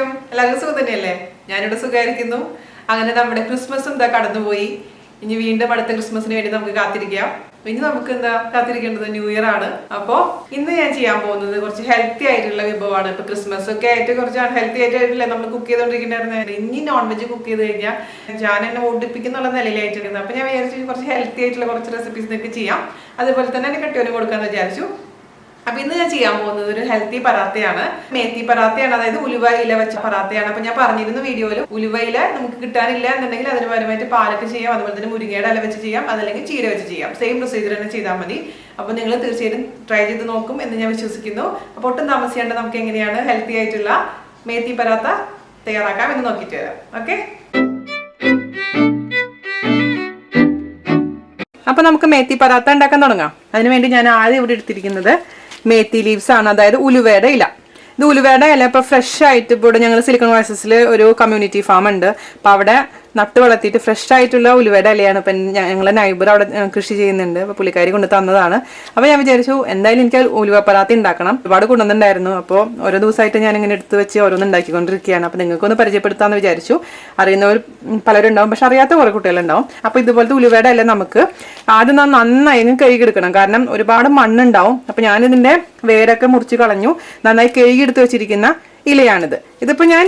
വിശേഷം? എല്ലാവർക്കും സുഖം തന്നെയല്ലേ? ഞാനിവിടെ സുഖമായിരിക്കുന്നു. അങ്ങനെ നമ്മുടെ ക്രിസ്മസ് എന്താ കടന്നുപോയി. ഇനി വീണ്ടും അടുത്ത ക്രിസ്മസിന് വേണ്ടി നമുക്ക് കാത്തിരിക്കാം. ഇനി നമുക്ക് എന്താ കാത്തിരിക്കേണ്ടത്? ന്യൂ ഇയർ ആണ്. അപ്പോൾ ഇന്ന് ഞാൻ ചെയ്യാൻ പോകുന്നത് കുറച്ച് ഹെൽത്തി ആയിട്ടുള്ള വിഭവമാണ്. ഇപ്പൊ ക്രിസ്മസ് ഒക്കെ ആയിട്ട് കുറച്ച് ഹെൽത്തി ആയിട്ടില്ലേ നമ്മൾ കുക്ക് ചെയ്തോണ്ടിരിക്കുന്നുണ്ടായിരുന്നത്. ഇനി നോൺ വെജ് കുക്ക് ചെയ്ത് കഴിഞ്ഞാൽ ഞാൻ എന്നെ ഓടിപ്പിക്കുന്നുള്ള നിലയിലായിട്ടിരുന്നത്. അപ്പൊ ഞാൻ വിചാരിച്ചു കുറച്ച് ഹെൽത്തി ആയിട്ടുള്ള കുറച്ച് റെസിപ്പീസ് നിങ്ങൾക്ക് ചെയ്യാം. അതുപോലെ തന്നെ എന്നെ കെട്ടിയോന് കൊടുക്കാന്ന് വിചാരിച്ചു. അപ്പൊ ഇന്ന് ഞാൻ ചെയ്യാൻ പോകുന്നത് ഒരു ഹെൽത്തി പറാത്തയാണ്. മേത്തി പറാത്തയാണ്, അതായത് ഉലുവ ഇല വെച്ച പറാത്തയാണ്. അപ്പൊ ഞാൻ പറഞ്ഞിരുന്നു വീഡിയോയിൽ, ഉലുവ ഇല നമുക്ക് കിട്ടാനില്ല എന്നുണ്ടെങ്കിൽ അതിന് പരമായിട്ട് പാലൊക്കെ ചെയ്യാം, അതുപോലെ തന്നെ മുരിങ്ങയുടെ ഇല വെച്ച് ചെയ്യാം, അതല്ലെങ്കിൽ ചീര വെച്ച് ചെയ്യാം. സെയിം പ്രൊസീജിയർ തന്നെ ചെയ്താൽ മതി. അപ്പൊ നിങ്ങൾ തീർച്ചയായിട്ടും ട്രൈ ചെയ്ത് നോക്കും എന്ന് ഞാൻ വിശ്വസിക്കുന്നു. അപ്പൊ ഒട്ടും താമസിയാണ്ട് നമുക്ക് എങ്ങനെയാണ് ഹെൽത്തി ആയിട്ടുള്ള മേത്തി പറാത്ത തയ്യാറാക്കാം എന്ന് നോക്കിയിട്ട് വരാം. ഓക്കെ, അപ്പൊ നമുക്ക് മേത്തി പറാത്ത ഉണ്ടാക്കാൻ തുടങ്ങാം. അതിനുവേണ്ടി ഞാൻ ആദ്യം ഇവിടെ എടുത്തിരിക്കുന്നത് മേത്തി ലീവ്സ് ആണ്, അതായത് ഉലുവയുടെ ഇല. ഇത് ഉലുവയുടെ ഇല ഇപ്പൊ ഫ്രഷ് ആയിട്ട് ഇവിടെ ഞങ്ങൾ സിലിക്കൺ ഓയസിൽ ഒരു കമ്മ്യൂണിറ്റി ഫാം ഉണ്ട്. അപ്പൊ അവിടെ നട്ട് വളർത്തിയിട്ട് ഫ്രഷ് ആയിട്ടുള്ള ഉലുവയുടെ ഇലയാണ്. ഇപ്പം ഞങ്ങളെ നൈബർ അവിടെ കൃഷി ചെയ്യുന്നുണ്ട്. അപ്പൊ പുള്ളിക്കാരി കൊണ്ട് തന്നതാണ്. അപ്പൊ ഞാൻ വിചാരിച്ചു എന്തായാലും എനിക്ക് ഉലുവ പറാത്ത ഉണ്ടാക്കണം. ഒരുപാട് കൊണ്ടുവന്നിട്ടുണ്ടായിരുന്നു. അപ്പോൾ ഓരോ ദിവസമായിട്ട് ഞാൻ ഇങ്ങനെ എടുത്ത് വെച്ച് ഓരോന്ന് ഉണ്ടാക്കിക്കൊണ്ടിരിക്കുകയാണ്. അപ്പൊ നിങ്ങൾക്കൊന്ന് പരിചയപ്പെടുത്താന്ന് വിചാരിച്ചു. അറിയുന്നവർ പലരും ഉണ്ടാവും, പക്ഷെ അറിയാത്ത കുറെ കുട്ടികളുണ്ടാവും. അപ്പൊ ഇതുപോലത്തെ ഉലുവയുടെ ഇല നമുക്ക് ആദ്യം നന്നായി കഴുകിയെടുക്കണം. കാരണം ഒരുപാട് മണ്ണുണ്ടാവും. അപ്പൊ ഞാനിതിന്റെ വേരൊക്കെ മുറിച്ച് കളഞ്ഞു. നന്നായി കഴുകിയെടുത്ത് വെച്ചിരിക്കുന്ന ഇലയാണിത്. ഇതിപ്പോ ഞാൻ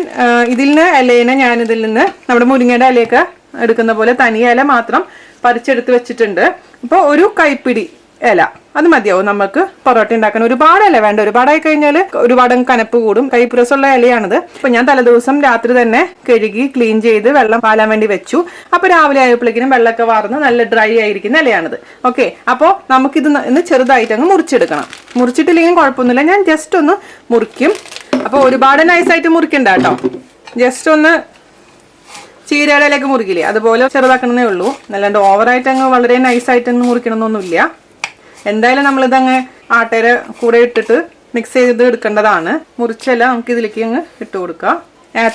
ഇതിൽ ഇലയിനെ ഞാൻ ഇതിൽ നിന്ന് നമ്മുടെ മുരിങ്ങയുടെ ഇലയൊക്കെ എടുക്കുന്ന പോലെ തനി ഇല മാത്രം പറിച്ചെടുത്ത് വെച്ചിട്ടുണ്ട്. അപ്പോൾ ഒരു കൈപ്പിടി ഇല അത് മതിയാവും നമുക്ക് പൊറോട്ട ഉണ്ടാക്കാൻ. ഒരുപാട് ഇല വേണ്ട, ഒരുപാടായി കഴിഞ്ഞാൽ ഒരുപാട് കനപ്പ് കൂടും. കൈപ്പുരസുള്ള ഇലയാണിത്. അപ്പൊ ഞാൻ തലേദിവസം രാത്രി തന്നെ കഴുകി ക്ലീൻ ചെയ്ത് വെള്ളം പാലാൻ വേണ്ടി വെച്ചു. അപ്പൊ രാവിലെ ആയപ്പോഴേക്കും വെള്ളമൊക്കെ വാർന്ന് നല്ല ഡ്രൈ ആയിരിക്കുന്ന ഇലയാണിത്. ഓക്കെ, അപ്പോൾ നമുക്കിത് ഇന്ന് ചെറുതായിട്ട് അങ്ങ് മുറിച്ചെടുക്കണം. മുറിച്ചിട്ടില്ലെങ്കിൽ കുഴപ്പമൊന്നുമില്ല, ഞാൻ ജസ്റ്റ് ഒന്ന് മുറിക്കും. അപ്പൊ ഒരുപാട് നൈസായിട്ട് മുറിക്കണ്ട കേട്ടോ, ജസ്റ്റ് ഒന്ന് ചീരയുടെ ഇലയൊക്കെ മുറിക്കില്ലേ അതുപോലെ ചെറുതാക്കണമെന്നേ ഉള്ളൂ. അല്ലാണ്ട് ഓവറായിട്ട് അങ്ങ് വളരെ നൈസായിട്ട് അങ്ങ് മുറിക്കണമെന്നൊന്നുമില്ല. എന്തായാലും നമ്മളിതങ്ങ് ആട്ടയുടെ കൂടെ ഇട്ടിട്ട് മിക്സ് ചെയ്ത് എടുക്കേണ്ടതാണ്. മുറിച്ചെല്ലാം നമുക്ക് ഇതിലേക്ക് അങ്ങ് ഇട്ട് കൊടുക്കാം.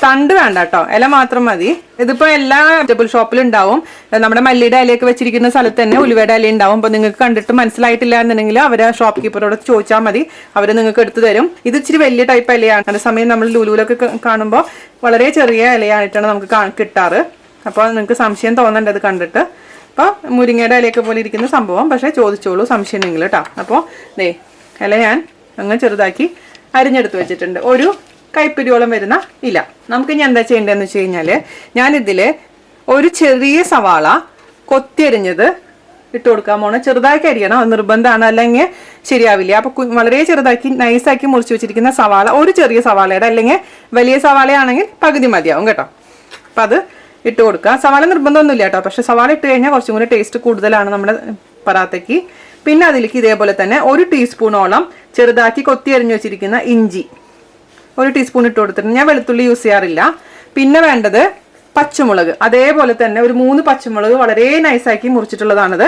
തണ്ട് വേണ്ട കേട്ടോ, ഇല മാത്രം മതി. ഇതിപ്പോ എല്ലാ വെജിറ്റബിൾ ഷോപ്പിലും ഉണ്ടാവും. നമ്മുടെ മല്ലിയുടെ ഇലയൊക്കെ വെച്ചിരിക്കുന്ന സ്ഥലത്ത് തന്നെ ഉലുവയുടെ ഇല ഉണ്ടാവും. അപ്പൊ നിങ്ങൾക്ക് കണ്ടിട്ട് മനസ്സിലായിട്ടില്ല എന്നുണ്ടെങ്കിൽ അവരെ ഷോപ്പ് കീപ്പറോട് ചോദിച്ചാൽ മതി, അവര് നിങ്ങൾക്ക് എടുത്തു തരും. ഇത് ഇച്ചിരി വലിയ ടൈപ്പ് ഇലയാണ്. അതേസമയം നമ്മൾ ലുലുവിലൊക്കെ കാണുമ്പോൾ വളരെ ചെറിയ ഇലയായിട്ടാണ് നമുക്ക് കിട്ടാറ്. അപ്പോൾ നിങ്ങൾക്ക് സംശയം തോന്നേണ്ടത് കണ്ടിട്ട്. അപ്പോൾ മുരിങ്ങയുടെ ഇലയൊക്കെ പോലെ ഇരിക്കുന്ന സംഭവം, പക്ഷേ ചോദിച്ചോളൂ സംശയം ഉണ്ടെങ്കിൽ കേട്ടോ. അപ്പോൾ ദേ ഇല ഞാൻ അങ്ങ് ചെറുതാക്കി അരിഞ്ഞെടുത്ത് വെച്ചിട്ടുണ്ട്. ഒരു കൈപ്പിടിയോളം വരുന്ന ഇല. നമുക്ക് ഇനി എന്താ ചെയ്യേണ്ടതെന്ന് വെച്ച് കഴിഞ്ഞാൽ ഞാനിതിൽ ഒരു ചെറിയ സവാള കൊത്തിയരിഞ്ഞത് ഇട്ട് കൊടുക്കാൻ പോണ. ചെറുതാക്കി അരിയണം, അത് നിർബന്ധമാണ്, അല്ലെങ്കിൽ ശരിയാവില്ല. അപ്പൊ വളരെ ചെറുതാക്കി നൈസാക്കി മുറിച്ച് വെച്ചിരിക്കുന്ന സവാള, ഒരു ചെറിയ സവാളയുടെ, അല്ലെങ്കിൽ വലിയ സവാളയാണെങ്കിൽ പകുതി മതിയാവും കേട്ടോ. അപ്പൊ അത് ഇട്ട് കൊടുക്കുക. സവാള നിർബന്ധമൊന്നുമില്ല കേട്ടോ, പക്ഷെ സവാള ഇട്ട് കഴിഞ്ഞാൽ കുറച്ചും കൂടി ടേസ്റ്റ് കൂടുതലാണ് നമ്മുടെ പറാത്തയ്ക്ക്. പിന്നെ അതിലേക്ക് ഇതേപോലെ തന്നെ ഒരു ടീസ്പൂണോളം ചെറുതാക്കി കൊത്തി അരിഞ്ഞു വെച്ചിരിക്കുന്ന ഇഞ്ചി ഒരു ടീസ്പൂൺ ഇട്ട് കൊടുത്തിട്ടുണ്ട്. ഞാൻ വെളുത്തുള്ളി യൂസ് ചെയ്യാറില്ല. പിന്നെ വേണ്ടത് പച്ചമുളക്, അതേപോലെ തന്നെ ഒരു 3 പച്ചമുളക് വളരെ നൈസാക്കി മുറിച്ചിട്ടുള്ളതാണിത്,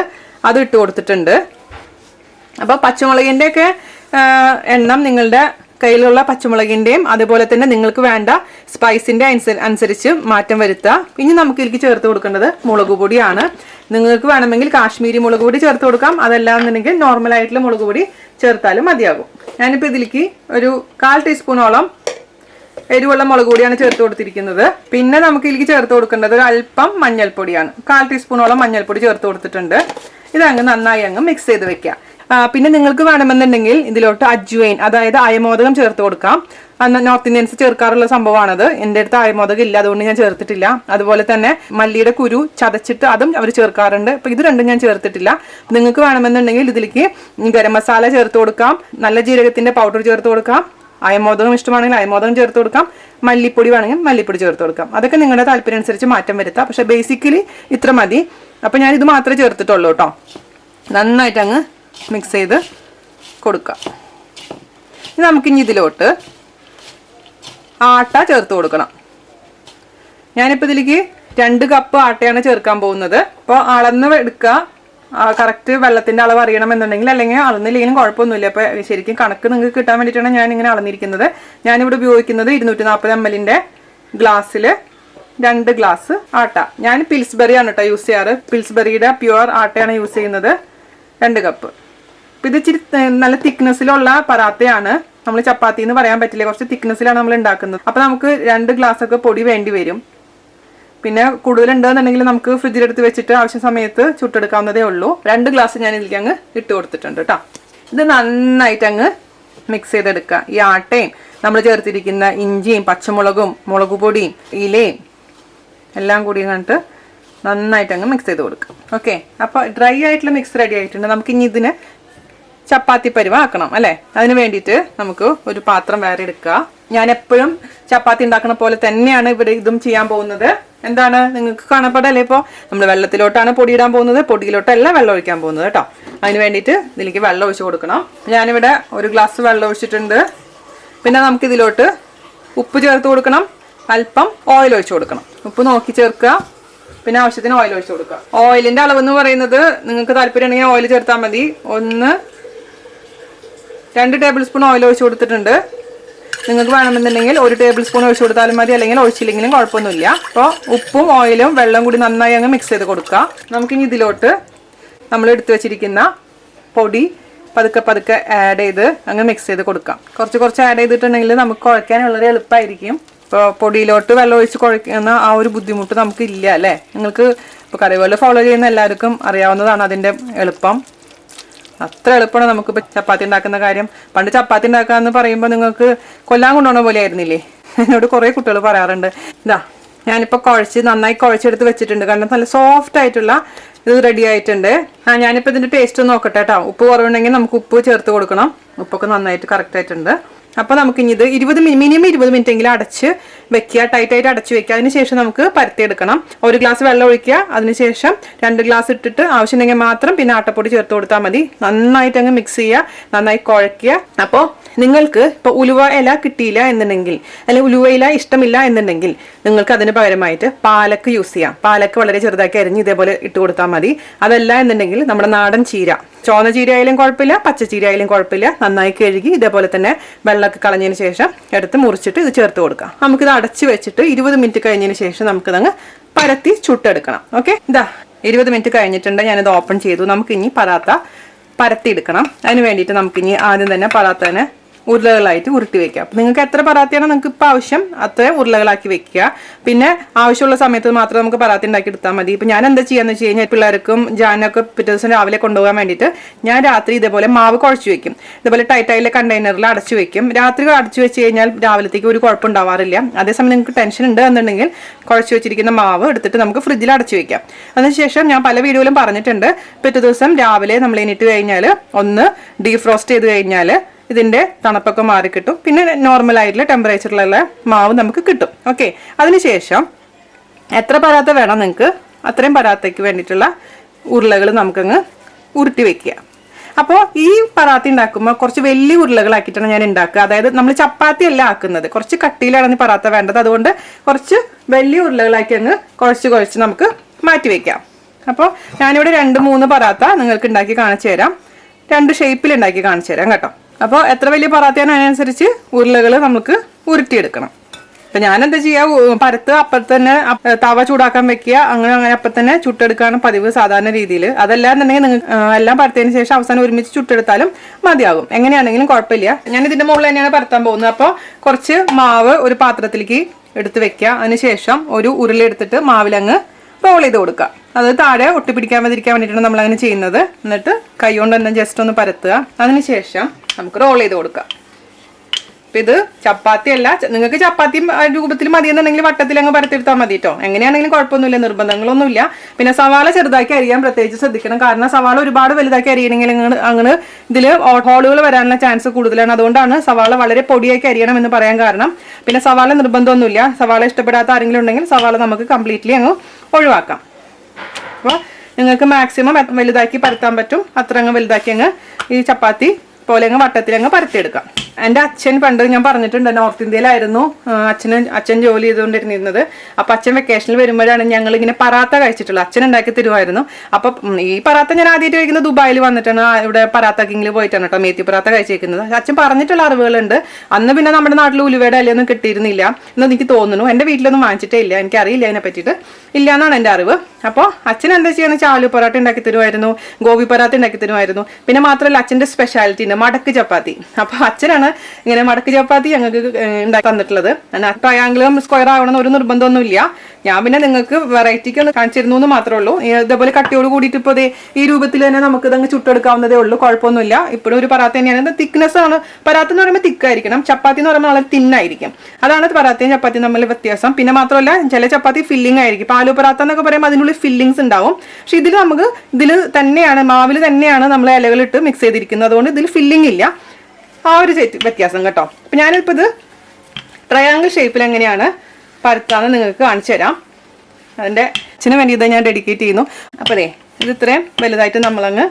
അത് ഇട്ട് കൊടുത്തിട്ടുണ്ട്. അപ്പോൾ പച്ചമുളകിൻ്റെ ഒക്കെ എണ്ണം നിങ്ങളുടെ കയ്യിലുള്ള പച്ചമുളകിൻ്റെയും അതുപോലെ തന്നെ നിങ്ങൾക്ക് വേണ്ട സ്പൈസിൻ്റെ അനുസരിച്ച് മാറ്റം വരുത്തുക. ഇനി നമുക്ക് ഇതിലേക്ക് ചേർത്ത് കൊടുക്കേണ്ടത് മുളക് പൊടിയാണ്. നിങ്ങൾക്ക് വേണമെങ്കിൽ കാശ്മീരി മുളക് പൊടി ചേർത്ത് കൊടുക്കാം, അതല്ലാന്നുണ്ടെങ്കിൽ നോർമൽ ആയിട്ടുള്ള മുളക് പൊടി ചേർത്താലും മതിയാകും. ഞാനിപ്പോൾ ഇതിലേക്ക് ഒരു 1/4 ടീസ്പൂണോളം എരിവുള്ള മുളക് പൊടിയാണ് ചേർത്ത് കൊടുത്തിരിക്കുന്നത്. പിന്നെ നമുക്ക് ഇതിലേക്ക് ചേർത്ത് കൊടുക്കേണ്ടത് ഒരു അല്പം മഞ്ഞൾപ്പൊടിയാണ്. 1/4 ടീസ്പൂണോളം മഞ്ഞൾപ്പൊടി ചേർത്ത് കൊടുത്തിട്ടുണ്ട്. ഇതങ്ങ് നന്നായി അങ്ങ് മിക്സ് ചെയ്ത് വെക്കുക. പിന്നെ നിങ്ങൾക്ക് വേണമെന്നുണ്ടെങ്കിൽ ഇതിലോട്ട് അജ്വൈൻ, അതായത് അയമോദകം ചേർത്ത് കൊടുക്കാം. നോർത്ത് ഇന്ത്യൻസ് ചേർക്കാറുള്ള സംഭവമാണത്. എൻ്റെ അടുത്ത് അയമോദകം ഇല്ല, അതുകൊണ്ട് ഞാൻ ചേർത്തിട്ടില്ല. അതുപോലെ തന്നെ മല്ലിയുടെ കുരു ചതച്ചിട്ട് അതും അവർ ചേർക്കാറുണ്ട്. അപ്പൊ ഇത് രണ്ടും ഞാൻ ചേർത്തിട്ടില്ല. നിങ്ങൾക്ക് വേണമെന്നുണ്ടെങ്കിൽ ഇതിലേക്ക് ഗരം മസാല ചേർത്ത് കൊടുക്കാം, നല്ല ജീരകത്തിന്റെ പൗഡർ ചേർത്ത് കൊടുക്കാം, അയമോദകം ഇഷ്ടമാണെങ്കിൽ അയമോദകം ചേർത്ത് കൊടുക്കാം, മല്ലിപ്പൊടി വേണമെങ്കിൽ മല്ലിപ്പൊടി ചേർത്ത് കൊടുക്കാം. അതൊക്കെ നിങ്ങളുടെ താല്പര്യം അനുസരിച്ച് മാറ്റം വരുത്താം. പക്ഷെ ബേസിക്കലി ഇത്ര മതി. അപ്പൊ ഞാൻ ഇത് മാത്രമേ ചേർത്തിട്ടുള്ളൂ കേട്ടോ. നന്നായിട്ട് അങ്ങ് മിക്സ് ചെയ്ത് കൊടുക്കാം. നമുക്കിനി ഇതിലോട്ട് ആട്ട ചേർത്ത് കൊടുക്കണം. ഞാനിപ്പോൾ ഇതിലേക്ക് 2 കപ്പ് ആട്ടയാണ് ചേർക്കാൻ പോകുന്നത്. അപ്പോൾ അളന്ന് എടുക്കുക. കറക്റ്റ് വെള്ളത്തിന്റെ അളവ് അറിയണമെന്നുണ്ടെങ്കിൽ, അല്ലെങ്കിൽ അളന്നില്ലെങ്കിലും കുഴപ്പമൊന്നുമില്ല. അപ്പോൾ ശരിക്കും കണക്ക് നിങ്ങൾക്ക് കിട്ടാൻ വേണ്ടിയിട്ടാണ് ഞാൻ ഇങ്ങനെ അളന്നിരിക്കുന്നത്. ഞാനിവിടെ ഉപയോഗിക്കുന്നത് 240 ml ഗ്ലാസ്സിൽ 2 ഗ്ലാസ് ആട്ട. ഞാൻ പിൽസ്ബെറി ആണ് കേട്ടോ യൂസ് ചെയ്യാറ്. പിൽസ്ബെറിയുടെ പ്യുവർ ആട്ടയാണ് യൂസ് ചെയ്യുന്നത്. 2 കപ്പ്. ഇത് ഇച്ചിരി നല്ല തിക്നെസ്സിലുള്ള പറാത്തയാണ്. നമ്മൾ ചപ്പാത്തി എന്ന് പറയാൻ പറ്റില്ല, കുറച്ച് തിക്നെസ്സിലാണ് നമ്മൾ ഉണ്ടാക്കുന്നത്. അപ്പോൾ നമുക്ക് 2 ഗ്ലാസ് ഒക്കെ പൊടി വേണ്ടി വരും. പിന്നെ കൂടുതലുണ്ടെന്നുണ്ടെങ്കിൽ നമുക്ക് ഫ്രിഡ്ജിലെടുത്ത് വെച്ചിട്ട് ആവശ്യ സമയത്ത് ചുട്ടെടുക്കാവുന്നതേ ഉള്ളൂ. 2 ഗ്ലാസ് ഞാൻ ഇതിലേക്ക് അങ്ങ് ഇട്ട് കൊടുത്തിട്ടുണ്ട് കേട്ടോ. ഇത് നന്നായിട്ട് അങ്ങ് മിക്സ് ചെയ്തെടുക്കുക. ഈ ആട്ടയും നമ്മൾ ചേർത്തിരിക്കുന്ന ഇഞ്ചിയും പച്ചമുളകും മുളക് പൊടിയും ഇലയും എല്ലാം കൂടി കണ്ടിട്ട് നന്നായിട്ട് അങ്ങ് മിക്സ് ചെയ്ത് കൊടുക്കുക. ഓക്കെ, അപ്പോൾ ഡ്രൈ ആയിട്ടുള്ള മിക്സ് റെഡി ആയിട്ടുണ്ട്. നമുക്ക് ഇനി ഇതിന് ചപ്പാത്തി പരുവാക്കണം അല്ലേ? അതിന് വേണ്ടിയിട്ട് നമുക്ക് ഒരു പാത്രം വേറെ എടുക്കുക. ഞാൻ എപ്പോഴും ചപ്പാത്തി ഉണ്ടാക്കുന്ന പോലെ തന്നെയാണ് ഇവിടെ ഇതും ചെയ്യാൻ പോകുന്നത്. എന്താണ് നിങ്ങൾക്ക് കാണപ്പെടല്ലേ? ഇപ്പോൾ നമ്മൾ വെള്ളത്തിലോട്ടാണ് പൊടിയിടാൻ പോകുന്നത്, പൊടിയിലോട്ടല്ല വെള്ളം ഒഴിക്കാൻ പോകുന്നത് കേട്ടോ. അതിന് വേണ്ടിയിട്ട് ഇതിലേക്ക് വെള്ളം ഒഴിച്ച് കൊടുക്കണം. ഞാനിവിടെ 1 ഗ്ലാസ് വെള്ളം ഒഴിച്ചിട്ടുണ്ട്. പിന്നെ നമുക്കിതിലോട്ട് ഉപ്പ് ചേർത്ത് കൊടുക്കണം, അല്പം ഓയിൽ ഒഴിച്ച് കൊടുക്കണം. ഉപ്പ് നോക്കി ചേർക്കുക, പിന്നെ ആവശ്യത്തിന് ഓയിൽ ഒഴിച്ച് കൊടുക്കുക. ഓയിലിൻ്റെ അളവെന്ന് പറയുന്നത് നിങ്ങൾക്ക് താല്പര്യമുണ്ടെങ്കിൽ ഓയിൽ ചേർത്താൽ മതി. 2 ടേബിൾ സ്പൂൺ ഓയിൽ ഒഴിച്ച് കൊടുത്തിട്ടുണ്ട്. നിങ്ങൾക്ക് വേണമെന്നുണ്ടെങ്കിൽ 1 ടേബിൾ സ്പൂൺ ഒഴിച്ച് കൊടുത്താലും മതി, അല്ലെങ്കിൽ ഒഴിച്ചില്ലെങ്കിലും കുഴപ്പമൊന്നുമില്ല. അപ്പോൾ ഉപ്പും ഓയിലും വെള്ളം കൂടി നന്നായി അങ്ങ് മിക്സ് ചെയ്ത് കൊടുക്കുക. നമുക്കിനി ഇതിലോട്ട് നമ്മൾ എടുത്തു വെച്ചിരിക്കുന്ന പൊടി പതുക്കെ പതുക്കെ ആഡ് ചെയ്ത് അങ്ങ് മിക്സ് ചെയ്ത് കൊടുക്കാം. കുറച്ച് ആഡ് ചെയ്തിട്ടുണ്ടെങ്കിൽ നമുക്ക് കുഴയ്ക്കാൻ വളരെ എളുപ്പമായിരിക്കും. ഇപ്പോൾ പൊടിയിലോട്ട് വെള്ളം ഒഴിച്ച് കുഴയ്ക്കുന്ന ആ ഒരു ബുദ്ധിമുട്ട് നമുക്ക് ഇല്ല അല്ലേ? നിങ്ങൾക്ക് ഇപ്പോൾ കറിവേപ്പില ഫോളോ ചെയ്യുന്ന എല്ലാവർക്കും അറിയാവുന്നതാണ് അതിൻ്റെ എളുപ്പം. അത്ര എളുപ്പമാണ് നമുക്കിപ്പോൾ ചപ്പാത്തി ഉണ്ടാക്കുന്ന കാര്യം. പണ്ട് ചപ്പാത്തി ഉണ്ടാക്കുക എന്ന് പറയുമ്പോൾ നിങ്ങൾക്ക് കൊല്ലാൻ കൊണ്ടുപോകുന്ന പോലെ ആയിരുന്നില്ലേ? എന്നോട് കുറേ കുട്ടികൾ പറയാറുണ്ട്. ഇതാ ഞാനിപ്പോൾ നന്നായി കുഴച്ചെടുത്ത് വെച്ചിട്ടുണ്ട്. കാരണം നല്ല സോഫ്റ്റ് ആയിട്ടുള്ള ഇത് റെഡി ആയിട്ടുണ്ട്. ഞാനിപ്പോൾ ഇതിൻ്റെ ടേസ്റ്റ് നോക്കട്ടെ കേട്ടോ. ഉപ്പ് കുറവുണ്ടെങ്കിൽ നമുക്ക് ഉപ്പ് ചേർത്ത് കൊടുക്കണം. ഉപ്പൊക്കെ നന്നായിട്ട് കറക്റ്റ് ആയിട്ടുണ്ട്. അപ്പോൾ നമുക്കിനി ഇത് മിനിമം 20 മിനിറ്റ് എങ്കിലും അടച്ച് വെക്കുക, ടൈറ്റായിട്ട് അടച്ച് വെക്കുക. അതിനുശേഷം നമുക്ക് പരത്തിയെടുക്കണം. 1 ഗ്ലാസ് വെള്ളം ഒഴിക്കുക, അതിനുശേഷം 2 ഗ്ലാസ് ഇട്ടിട്ട് ആവശ്യമുണ്ടെങ്കിൽ മാത്രം പിന്നെ ആട്ടപ്പൊടി ചേർത്ത് കൊടുത്താൽ മതി. നന്നായിട്ട് അങ്ങ് മിക്സ് ചെയ്യുക, നന്നായി കുഴയ്ക്കുക. അപ്പോൾ നിങ്ങൾക്ക് ഇപ്പോൾ ഉലുവ ഇല കിട്ടിയില്ല എന്നുണ്ടെങ്കിൽ, അല്ലെങ്കിൽ ഉലുവ ഇല ഇഷ്ടമില്ല എന്നുണ്ടെങ്കിൽ നിങ്ങൾക്ക് അതിന് പകരമായിട്ട് പാലക്ക് യൂസ് ചെയ്യാം. പാലക്ക് വളരെ ചെറുതാക്കി അരിഞ്ഞ് ഇതേപോലെ ഇട്ട് കൊടുത്താൽ മതി. അതല്ല എന്നുണ്ടെങ്കിൽ നമ്മുടെ നാടൻ ചീര, ചുവന്ന ചീര ആയാലും കുഴപ്പമില്ല, പച്ചച്ചീര ആയാലും കുഴപ്പമില്ല, നന്നായി കഴുകി ഇതേപോലെ തന്നെ വെള്ളമൊക്കെ കളഞ്ഞതിന് ശേഷം എടുത്ത് മുറിച്ചിട്ട് ഇത് ചേർത്ത് കൊടുക്കാം. നമുക്കിത് അടച്ച് വെച്ചിട്ട് 20 മിനിറ്റ് കഴിഞ്ഞതിന് ശേഷം നമുക്കിതങ്ങ് പരത്തി ചുട്ടെടുക്കണം. ഓക്കെ, ഇതാ 20 മിനിറ്റ് കഴിഞ്ഞിട്ടുണ്ട്. ഞാനിത് ഓപ്പൺ ചെയ്തു. നമുക്കിനി പറാത്ത പരത്തിയെടുക്കണം. അതിന് വേണ്ടിയിട്ട് നമുക്കിനി ആദ്യം തന്നെ പറാത്തനെ ഉരുളകളായിട്ട് ഉരുട്ടി വെക്കുക. അപ്പം നിങ്ങൾക്ക് എത്ര പറാത്തിയാണ് നിങ്ങൾക്ക് ഇപ്പോൾ ആവശ്യം അത്ര ഉരുളകളാക്കി വെക്കുക. പിന്നെ ആവശ്യമുള്ള സമയത്ത് മാത്രം നമുക്ക് പറാത്തി ഉണ്ടാക്കി എടുത്താൽ മതി. ഇപ്പം ഞാൻ എന്താ ചെയ്യാന്ന് വെച്ച് കഴിഞ്ഞാൽ പിള്ളേർക്കും ജാനൊക്കെ പിറ്റേ ദിവസം രാവിലെ കൊണ്ടുപോകാൻ വേണ്ടിയിട്ട് ഞാൻ രാത്രി ഇതേപോലെ മാവ് കുഴച്ച് വെക്കും. ഇതേപോലെ ടൈറ്റായിലെ കണ്ടെയ്നറിൽ അടച്ചു വെക്കും. രാത്രി അടച്ചു വെച്ച് കഴിഞ്ഞാൽ രാവിലത്തേക്ക് ഒരു കുഴപ്പം ഉണ്ടാവാറില്ല. അതേസമയം നിങ്ങൾക്ക് ടെൻഷൻ ഉണ്ട് എന്നുണ്ടെങ്കിൽ കുഴച്ച് വെച്ചിരിക്കുന്ന മാവ് എടുത്തിട്ട് നമുക്ക് ഫ്രിഡ്ജിൽ അടച്ചു വെക്കാം. അതിനുശേഷം ഞാൻ പല വീഡിയോയിലും പറഞ്ഞിട്ടുണ്ട്, പിറ്റേ ദിവസം രാവിലെ നമ്മൾ എണീറ്റ് കഴിഞ്ഞാൽ ഒന്ന് ഡീഫ്രോസ്റ്റ് ചെയ്ത് കഴിഞ്ഞാൽ ഇതിൻ്റെ തണുപ്പൊക്കെ മാറിക്കിട്ടും. പിന്നെ നോർമൽ ആയിട്ടുള്ള ടെമ്പറേച്ചറിലുള്ള മാവ് നമുക്ക് കിട്ടും. ഓക്കെ, അതിനുശേഷം എത്ര പരാത്ത വേണം നിങ്ങൾക്ക് അത്രയും പരാത്തയ്ക്ക് വേണ്ടിയിട്ടുള്ള ഉരുളകൾ നമുക്കങ്ങ് ഉരുട്ടി വെക്കുക. അപ്പോൾ ഈ പറാത്തി ഉണ്ടാക്കുമ്പോൾ കുറച്ച് വലിയ ഉരുളകളാക്കിയിട്ടാണ് ഞാൻ ഉണ്ടാക്കുക. അതായത് നമ്മൾ ചപ്പാത്തി അല്ല ആക്കുന്നത്, കുറച്ച് കട്ടിയിലാണ് പറാത്ത വേണ്ടത്. അതുകൊണ്ട് കുറച്ച് വലിയ ഉരുളകളാക്കി അങ്ങ് കുഴച്ച് നമുക്ക് മാറ്റി വെക്കാം. അപ്പോൾ ഞാനിവിടെ 2-3 പറാത്ത നിങ്ങൾക്ക് ഉണ്ടാക്കി കാണിച്ചു തരാം. 2 ഷേപ്പിൽ ഉണ്ടാക്കി കാണിച്ചു തരാം കേട്ടോ. അപ്പോൾ എത്ര വലിയ പറാത്തയാണ് അതിനനുസരിച്ച് ഉരുളകൾ നമുക്ക് ഉരുട്ടിയെടുക്കണം. അപ്പം ഞാനെന്താ ചെയ്യുക, പരത്ത് അപ്പം തന്നെ തവ ചൂടാക്കാൻ വെക്കുക, അങ്ങനെ അപ്പം തന്നെ ചുട്ടെടുക്കുകയാണ് പതിവ് സാധാരണ രീതിയിൽ. അതല്ലാന്നുണ്ടെങ്കിൽ നിങ്ങൾക്ക് എല്ലാം പരത്തിയതിന് ശേഷം അവസാനം ഒരുമിച്ച് ചുട്ടെടുത്താലും മതിയാകും. എങ്ങനെയാണെങ്കിലും കുഴപ്പമില്ല. ഞാൻ ഇതിൻ്റെ മുകളിൽ തന്നെയാണ് പരത്താൻ പോകുന്നത്. അപ്പോൾ കുറച്ച് മാവ് ഒരു പാത്രത്തിലേക്ക് എടുത്ത് വെക്കുക. അതിനുശേഷം ഒരു ഉരുള എടുത്തിട്ട് മാവിലങ്ങ് റോൾ ചെയ്ത് കൊടുക്കുക. അത് താഴെ ഒട്ടിപ്പിടിക്കാതിരിക്കാൻ വേണ്ടിയിട്ടാണ് നമ്മളങ്ങനെ ചെയ്യുന്നത്. എന്നിട്ട് കൈ കൊണ്ട് തന്നെ ജസ്റ്റ് ഒന്ന് പരത്തുക. അതിനുശേഷം നമുക്ക് റോൾ ചെയ്ത് കൊടുക്കാം. അപ്പം ഇത് ചപ്പാത്തി അല്ല, നിങ്ങൾക്ക് ചപ്പാത്തി രൂപത്തിൽ മതിയെന്നുണ്ടെങ്കിൽ വട്ടത്തിൽ അങ്ങ് പരത്തിയെടുത്താൽ മതി കേട്ടോ. എങ്ങനെയാണെങ്കിലും കുഴപ്പമൊന്നുമില്ല, നിർബന്ധങ്ങളൊന്നുമില്ല. പിന്നെ സവാള ചെറുതാക്കി അരിയാൻ പ്രത്യേകിച്ച് ശ്രദ്ധിക്കണം. കാരണം സവാള ഒരുപാട് വലുതാക്കി അരിയണമെങ്കിൽ അങ്ങനെ ഇതിൽ ഹോളുകൾ വരാനുള്ള ചാൻസ് കൂടുതലാണ്. അതുകൊണ്ടാണ് സവാള വളരെ പൊടിയാക്കി അരിയണം എന്ന് പറയാൻ കാരണം. പിന്നെ സവാള നിർബന്ധമൊന്നുമില്ല. സവാള ഇഷ്ടപ്പെടാത്ത ആരെങ്കിലും ഉണ്ടെങ്കിൽ സവാള നമുക്ക് കംപ്ലീറ്റ്ലി അങ്ങ് ഒഴിവാക്കാം. അപ്പോൾ നിങ്ങൾക്ക് മാക്സിമം വലുതാക്കി പരത്താൻ പറ്റും അത്ര അങ്ങ് വലുതാക്കി അങ്ങ് ഈ ചപ്പാത്തി പോലെ അങ്ങ് വട്ടത്തിൽ അങ്ങ് പരത്തിയെടുക്കാം. എൻ്റെ അച്ഛൻ പണ്ട് ഞാൻ പറഞ്ഞിട്ടുണ്ട്, നോർത്ത് ഇന്ത്യയിലായിരുന്നു അച്ഛൻ ജോലി ചെയ്തുകൊണ്ടിരുന്നത്. അപ്പം അച്ഛൻ വെക്കേഷനിൽ വരുമ്പോഴാണ് ഞങ്ങളിങ്ങനെ പറാത്ത കഴിച്ചിട്ടുള്ളത്. അച്ഛൻ ഉണ്ടാക്കി തരുമായിരുന്നു. അപ്പം ഈ പറാത്ത ഞാൻ ആദ്യമായിട്ട് കഴിക്കുന്നത് ദുബായിൽ വന്നിട്ടാണ്. ഇവിടെ പറാത്ത കിങ്ങിൽ പോയിട്ടാണ് കേട്ടോ മേത്തി പറാത്ത കഴിച്ചേക്കുന്നത്. അച്ഛൻ പറഞ്ഞിട്ടുള്ള അറിവുകളുണ്ട്. അന്ന് പിന്നെ നമ്മുടെ നാട്ടിൽ ഉലുവയുടെ അല്ലയൊന്നും കിട്ടിയിരുന്നില്ല എന്ന് എനിക്ക് തോന്നുന്നു. എൻ്റെ വീട്ടിലൊന്നും വാങ്ങിച്ചിട്ടേ ഇല്ല, എനിക്കറിയില്ല അതിനെ പറ്റിയിട്ട്. ഇല്ല എന്നാണ് എൻ്റെ അറിവ്. അപ്പോൾ അച്ഛൻ എന്താ ചെയ്യുന്നത്, ചാലു പൊറാട്ട ഉണ്ടാക്കി തരുമായിരുന്നു, ഗോപി പൊറാത്ത ഉണ്ടാക്കി തരുമായിരുന്നു. പിന്നെ മാത്രമല്ല അച്ഛൻ്റെ സ്പെഷ്യാലിറ്റി ഉണ്ട്, മടക്ക് ചപ്പാത്തി. അപ്പോൾ അച്ഛനാണ് ഇങ്ങനെ മടക്ക് ചപ്പാത്തി ഞങ്ങൾക്ക് ഉണ്ടാക്കി തന്നിട്ടുള്ളത്. ട്രയാങ്കിളും സ്ക്വയർ ആവണമെന്ന് ഒരു നിർബന്ധമൊന്നുമില്ല. ഞാൻ പിന്നെ നിങ്ങൾക്ക് വെറൈറ്റിക്ക് ഒന്ന് കാണിച്ചിരുന്നു എന്ന് മാത്രമേ ഉള്ളൂ. ഇതേപോലെ കട്ടിയോട് കൂടിയിട്ട് ഇപ്പോൾ ഈ രൂപത്തിൽ തന്നെ നമുക്ക് ഇതങ്ങ് ചുട്ടെടുക്കാവുന്നതേ ഉള്ളൂ, കുഴപ്പമൊന്നുമില്ല. ഇപ്പോഴും ഒരു പറാത്ത തന്നെയാണ്. തിക്നെസ് ആണ്. പറാത്ത എന്ന് പറയുമ്പോൾ തിക്കായിരിക്കണം, ചപ്പാത്തി എന്ന് പറയുമ്പോൾ വളരെ തിന്നായിരിക്കും. അതാണ് പറാത്തയും ചപ്പാത്തിയും തമ്മിൽ വ്യത്യാസം. പിന്നെ മാത്രമല്ല ചില ചപ്പാത്തി ഫില്ലിംഗ് ആയിരിക്കും. ഇപ്പോൾ ആലു പറാത്ത എന്നൊക്കെ പറയുമ്പോൾ അതിനുള്ളിൽ ഫില്ലിങ്സ് ഉണ്ടാവും. പക്ഷെ ഇതിൽ തന്നെയാണ്, മാവിൽ തന്നെയാണ് നമ്മൾ ഇലകളിട്ട് മിക്സ് ചെയ്തിരിക്കുന്നത്. അതുകൊണ്ട് ഇതിൽ ഫില്ലിംഗ് ഇല്ല. ആ ഒരു വ്യത്യാസം കേട്ടോ. അപ്പം ഞാനിപ്പോൾ ഇത് ട്രയാങ്കിൾ ഷേപ്പിൽ എങ്ങനെയാണ് പരത്താന്ന് നിങ്ങൾക്ക് കാണിച്ചു തരാം. അതിൻ്റെ അച്ഛന് വേണ്ടി ഇതാ ഞാൻ ഡെഡിക്കേറ്റ് ചെയ്യുന്നു. അപ്പോൾ അതെ ഇത് ഇത്രയും വലുതായിട്ട് നമ്മളങ്ങ്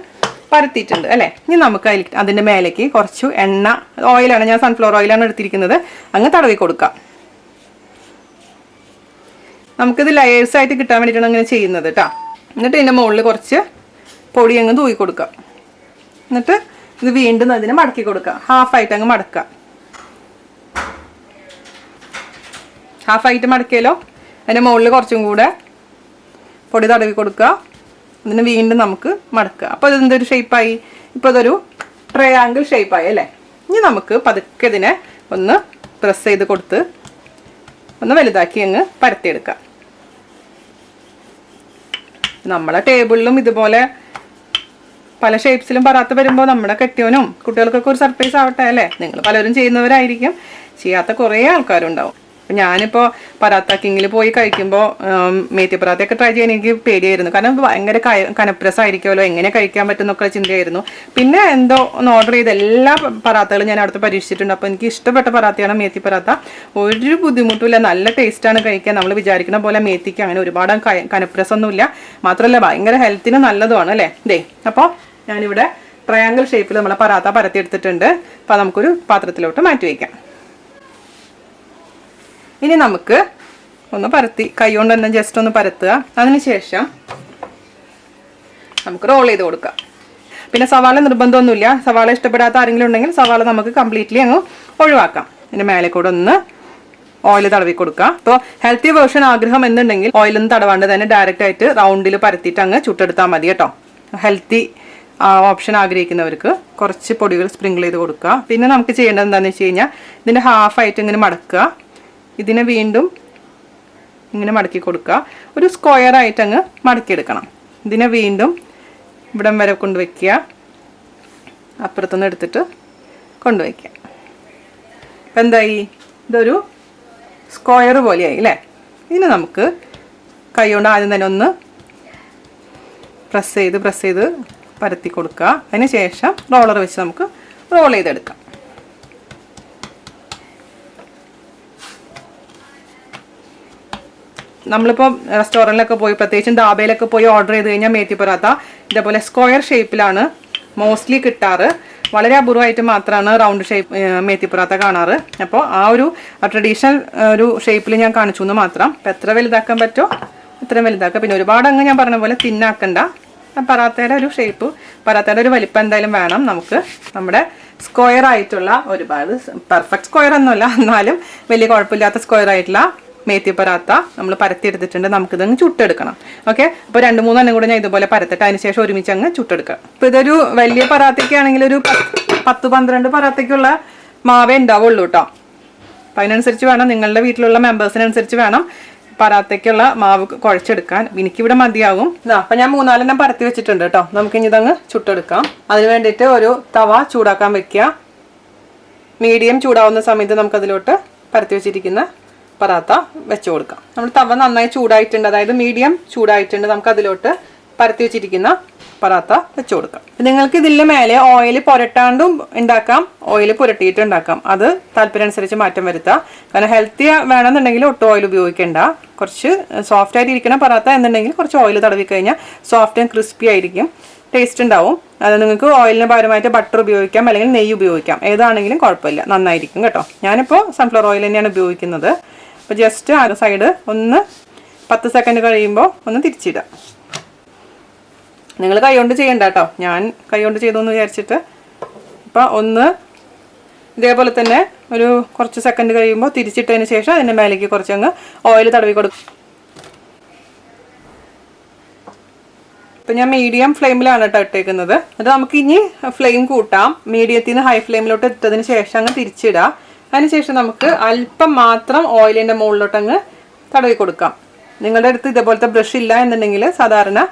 പരത്തിയിട്ടുണ്ട് അല്ലേ. ഇനി നമുക്ക് അതിൻ്റെ മേലേക്ക് കുറച്ച് എണ്ണ, ഓയിലാണ്, ഞാൻ സൺഫ്ലവർ ഓയിലാണ് എടുത്തിരിക്കുന്നത്, അങ്ങ് തടവി കൊടുക്കാം. നമുക്കിത് ലെയേഴ്സായിട്ട് കിട്ടാൻ വേണ്ടിയിട്ടാണ് അങ്ങനെ ചെയ്യുന്നത് കേട്ടോ. എന്നിട്ട് ഇതിൻ്റെ മുകളിൽ കുറച്ച് പൊടി അങ്ങ് തൂക്കി കൊടുക്കുക. എന്നിട്ട് ഇത് വീണ്ടും അതിനെ മടക്കി കൊടുക്കുക. ഹാഫായിട്ട് അങ്ങ് മടക്കുക. ഹാഫായിട്ട് മടക്കിയാലോ അതിൻ്റെ മുകളിൽ കുറച്ചും കൂടെ പൊടി തടവി കൊടുക്കുക. അതിന് വീണ്ടും നമുക്ക് മടക്കുക. അപ്പോൾ ഇതെന്തൊരു ഷേപ്പായി? ഇപ്പോൾ ഇതൊരു ട്രയാങ്കിൾ ഷേപ്പായി അല്ലേ. ഇനി നമുക്ക് പതുക്കെ ഇതിനെ ഒന്ന് പ്രസ് ചെയ്ത് കൊടുത്ത് ഒന്ന് വലുതാക്കി അങ്ങ് പരത്തിയെടുക്കാം. നമ്മളെ ടേബിളിലും ഇതുപോലെ പല ഷേപ്സിലും പറാത്ത വരുമ്പോൾ നമ്മുടെ കെട്ടിയോനും കുട്ടികൾക്കൊക്കെ ഒരു സർപ്രൈസ് ആവട്ടെ അല്ലേ. നിങ്ങൾ പലരും ചെയ്യുന്നവരായിരിക്കും, ചെയ്യാത്ത കുറേ ആൾക്കാരുണ്ടാവും. അപ്പം ഞാനിപ്പോൾ പറാത്ത കിങ്ങിൽ പോയി കഴിക്കുമ്പോൾ മേത്തി പറാത്തയൊക്കെ ട്രൈ ചെയ്യാൻ എനിക്ക് പേടിയായിരുന്നു. കാരണം ഭയങ്കര കനപ്രസായിരിക്കുമല്ലോ, എങ്ങനെ കഴിക്കാൻ പറ്റുന്നൊക്കെ ചിന്തയായിരുന്നു. പിന്നെ എന്തോ ഒന്ന് ഓർഡർ ചെയ്ത് എല്ലാ പറാത്തകളും ഞാൻ അടുത്ത് പരീക്ഷിച്ചിട്ടുണ്ട്. അപ്പോൾ എനിക്ക് ഇഷ്ടപ്പെട്ട പറാത്തയാണ് മേത്തി പറാത്ത. ഒരു ബുദ്ധിമുട്ടുമില്ല, നല്ല ടേസ്റ്റാണ് കഴിക്കാൻ. നമ്മൾ വിചാരിക്കുന്ന പോലെ മേത്തിക്ക് അങ്ങനെ ഒരുപാട് കനപ്രസൊന്നുമില്ല. മാത്രമല്ല ഭയങ്കര ഹെൽത്തിന് നല്ലതുമാണ് അല്ലേ. ദേ അപ്പോൾ ഞാനിവിടെ ട്രയാങ്കിൾ ഷേപ്പിൽ നമ്മളെ പറാത്ത പരത്തിയെടുത്തിട്ടുണ്ട്. അപ്പോൾ നമുക്കൊരു പാത്രത്തിലോട്ട് മാറ്റി വയ്ക്കാം. ഇനി നമുക്ക് ഒന്ന് പരത്തി കൈ കൊണ്ട് തന്നെ ജസ്റ്റ് ഒന്ന് പരത്തുക. അതിനുശേഷം നമുക്ക് റോൾ ചെയ്ത് കൊടുക്കാം. പിന്നെ സവാള നിർബന്ധമൊന്നുമില്ല. സവാള ഇഷ്ടപ്പെടാത്ത ആരെങ്കിലും ഉണ്ടെങ്കിൽ സവാള നമുക്ക് കംപ്ലീറ്റ്ലി അങ്ങ് ഒഴിവാക്കാം. ഇതിൻ്റെ മേലെ കൂടെ ഒന്ന് ഓയിൽ തടവി കൊടുക്കുക. അപ്പോൾ ഹെൽത്തി വേർഷൻ ആഗ്രഹം എന്നുണ്ടെങ്കിൽ ഓയിലൊന്നും തടവാണ്ട് തന്നെ ഡയറക്റ്റ് ആയിട്ട് റൗണ്ടിൽ പരത്തിയിട്ട് അങ്ങ് ചുട്ടെടുത്താൽ മതി കേട്ടോ. ഹെൽത്തി ഓപ്ഷൻ ആഗ്രഹിക്കുന്നവർക്ക് കുറച്ച് പൊടികൾ സ്പ്രിങ്കിൾ ചെയ്ത് കൊടുക്കുക. പിന്നെ നമുക്ക് ചെയ്യേണ്ടത് എന്താണെന്ന് വെച്ച് കഴിഞ്ഞാൽ ഇതിൻ്റെ ഹാഫായിട്ട് ഇങ്ങനെ മടക്കുക. ഇതിനെ വീണ്ടും ഇങ്ങനെ മടക്കി കൊടുക്കുക. ഒരു സ്ക്വയറായിട്ട് അങ്ങ് മടക്കിയെടുക്കണം. ഇതിനെ വീണ്ടും ഇവിടം വരെ കൊണ്ടുവയ്ക്കുക. അപ്പുറത്തുനിന്ന് എടുത്തിട്ട് കൊണ്ടുവയ്ക്കുക. അപ്പം എന്തായി? ഇതൊരു സ്ക്വയർ പോലെയായി അല്ലേ. ഇതിനെ നമുക്ക് കൈ കൊണ്ട് ആദ്യം തന്നെ ഒന്ന് പ്രസ് ചെയ്ത് പരത്തി കൊടുക്കുക. അതിന് ശേഷം റോളർ വെച്ച് നമുക്ക് റോൾ ചെയ്തെടുക്കാം. നമ്മളിപ്പോൾ റെസ്റ്റോറൻറ്റിലൊക്കെ പോയി, പ്രത്യേകിച്ചും ധാബയിലൊക്കെ പോയി ഓർഡർ ചെയ്ത് കഴിഞ്ഞാൽ മേത്തി പറാത്ത ഇതേപോലെ സ്ക്വയർ ഷേപ്പിലാണ് മോസ്റ്റ്ലി കിട്ടാറ്. വളരെ അപൂർവമായിട്ട് മാത്രമാണ് റൗണ്ട് ഷേപ്പ് മേത്തി പറാത്ത കാണാറ്. അപ്പോൾ ആ ഒരു ട്രഡീഷണൽ ഒരു ഷേപ്പിൽ ഞാൻ കാണിച്ചു എന്ന് മാത്രം. അപ്പോൾ എത്ര വലുതാക്കാൻ പറ്റുമോ അത്രയും വലുതാക്കുക. പിന്നെ ഒരുപാട് അങ്ങ് ഞാൻ പറഞ്ഞ പോലെ തിന്നാക്കണ്ട. പറാത്തയുടെ ഒരു ഷേപ്പ്, പറാത്തയുടെ ഒരു വലിപ്പം എന്തായാലും വേണം നമുക്ക്. നമ്മുടെ സ്ക്വയർ ആയിട്ടുള്ള, ഒരുപാട് പെർഫെക്റ്റ് സ്ക്വയർ ഒന്നുമല്ല എന്നാലും വലിയ കുഴപ്പമില്ലാത്ത സ്ക്വയർ ആയിട്ടുള്ള മേത്തി പറാത്ത നമ്മൾ പരത്തിയെടുത്തിട്ടുണ്ട്. നമുക്കിതങ്ങ് ചുട്ടെടുക്കണം. ഓക്കെ, അപ്പോൾ 2-3 എണ്ണം കൂടെ ഞാൻ ഇതുപോലെ പരത്തിട്ട് അതിന് ശേഷം ഒരുമിച്ച് അങ്ങ് ചുട്ടെടുക്കുക. ഇപ്പോൾ ഇതൊരു വലിയ പറാത്തയ്ക്കാണെങ്കിൽ ഒരു 10-12 പറാത്തയ്ക്കുള്ള മാവേ ഉണ്ടാവുള്ളൂ കേട്ടോ. അപ്പം അതിനനുസരിച്ച് വേണം, നിങ്ങളുടെ വീട്ടിലുള്ള മെമ്പേഴ്സിനനുസരിച്ച് വേണം പറാത്തയ്ക്കുള്ള മാവ് കുഴച്ചെടുക്കാൻ. എനിക്കിവിടെ മതിയാകും. അപ്പം ഞാൻ 3-4 എണ്ണം പരത്തി വെച്ചിട്ടുണ്ട് കേട്ടോ. നമുക്കിനി ഇതങ്ങ് ചുട്ടെടുക്കാം. അതിന് വേണ്ടിയിട്ട് ഒരു തവ ചൂടാക്കാൻ വെക്കുക. മീഡിയം ചൂടാവുന്ന സമയത്ത് നമുക്കതിലോട്ട് പരത്തി വെച്ചിരിക്കുന്ന പറാത്ത വെച്ച് കൊടുക്കാം. നമ്മൾ തവ നന്നായി ചൂടായിട്ടുണ്ട്, അതായത് മീഡിയം ചൂടായിട്ടുണ്ട്. നമുക്ക് അതിലോട്ട് പരത്തി വെച്ചിരിക്കുന്ന പറാത്ത വെച്ച് കൊടുക്കാം. നിങ്ങൾക്ക് ഇതിൻ്റെ മേലെ ഓയിൽ പുരട്ടാണ്ടും ഉണ്ടാക്കാം, ഓയിൽ പുരട്ടിയിട്ട് ഉണ്ടാക്കാം. അത് താല്പര്യം അനുസരിച്ച് മാറ്റം വരുത്താം. കാരണം ഹെൽത്തി വേണമെന്നുണ്ടെങ്കിൽ ഒട്ടും ഓയിൽ ഉപയോഗിക്കേണ്ട. കുറച്ച് സോഫ്റ്റ് ആയിട്ട് ഇരിക്കണം പറാത്ത എന്നുണ്ടെങ്കിൽ കുറച്ച് ഓയിൽ തടവി കഴിഞ്ഞാൽ സോഫ്റ്റ് ആൻഡ് ക്രിസ്പി ആയിരിക്കും, ടേസ്റ്റ് ഉണ്ടാവും. അത് നിങ്ങൾക്ക് ഓയിലിന് പകരമായിട്ട് ബട്ടർ ഉപയോഗിക്കാം, അല്ലെങ്കിൽ നെയ്യ് ഉപയോഗിക്കാം. ഏതാണെങ്കിലും കുഴപ്പമില്ല, നന്നായിരിക്കും കേട്ടോ. ഞാനിപ്പോൾ സൺഫ്ലവർ ഓയിൽ തന്നെയാണ് ഉപയോഗിക്കുന്നത്. അപ്പോൾ ജസ്റ്റ് ആ സൈഡ് ഒന്ന് 10 സെക്കൻഡ് കഴിയുമ്പോൾ ഒന്ന് തിരിച്ചിടാം. നിങ്ങൾ കൈകൊണ്ട് ചെയ്യണ്ട കേട്ടോ, ഞാൻ കൈകൊണ്ട് ചെയ്തു എന്ന് വിചാരിച്ചിട്ട്. അപ്പോൾ ഒന്ന് ഇതേപോലെ തന്നെ ഒരു കുറച്ച് സെക്കൻഡ് കഴിയുമ്പോൾ തിരിച്ചിട്ടതിന് ശേഷം അതിൻ്റെ മേലേക്ക് കുറച്ചങ്ങ് ഓയിൽ തടവി കൊടുക്കും. ഇപ്പം ഞാൻ മീഡിയം ഫ്ലെയിമിലാണ് കേട്ടോ ഇട്ടേക്കുന്നത്. എന്നിട്ട് നമുക്ക് ഇനി ഫ്ലെയിം കൂട്ടാം. മീഡിയത്തിൽ നിന്ന് ഹൈ ഫ്ലെയിമിലോട്ട് ഇട്ടതിന് ശേഷം അങ്ങ് തിരിച്ചിടാം. അതിനുശേഷം നമുക്ക് അല്പം മാത്രം ഓയിലിൻ്റെ മുകളിലോട്ട് അങ്ങ് തടവി കൊടുക്കാം. നിങ്ങളുടെ അടുത്ത് ഇതേപോലത്തെ ബ്രഷ് ഇല്ല എന്നുണ്ടെങ്കിൽ സാധാരണ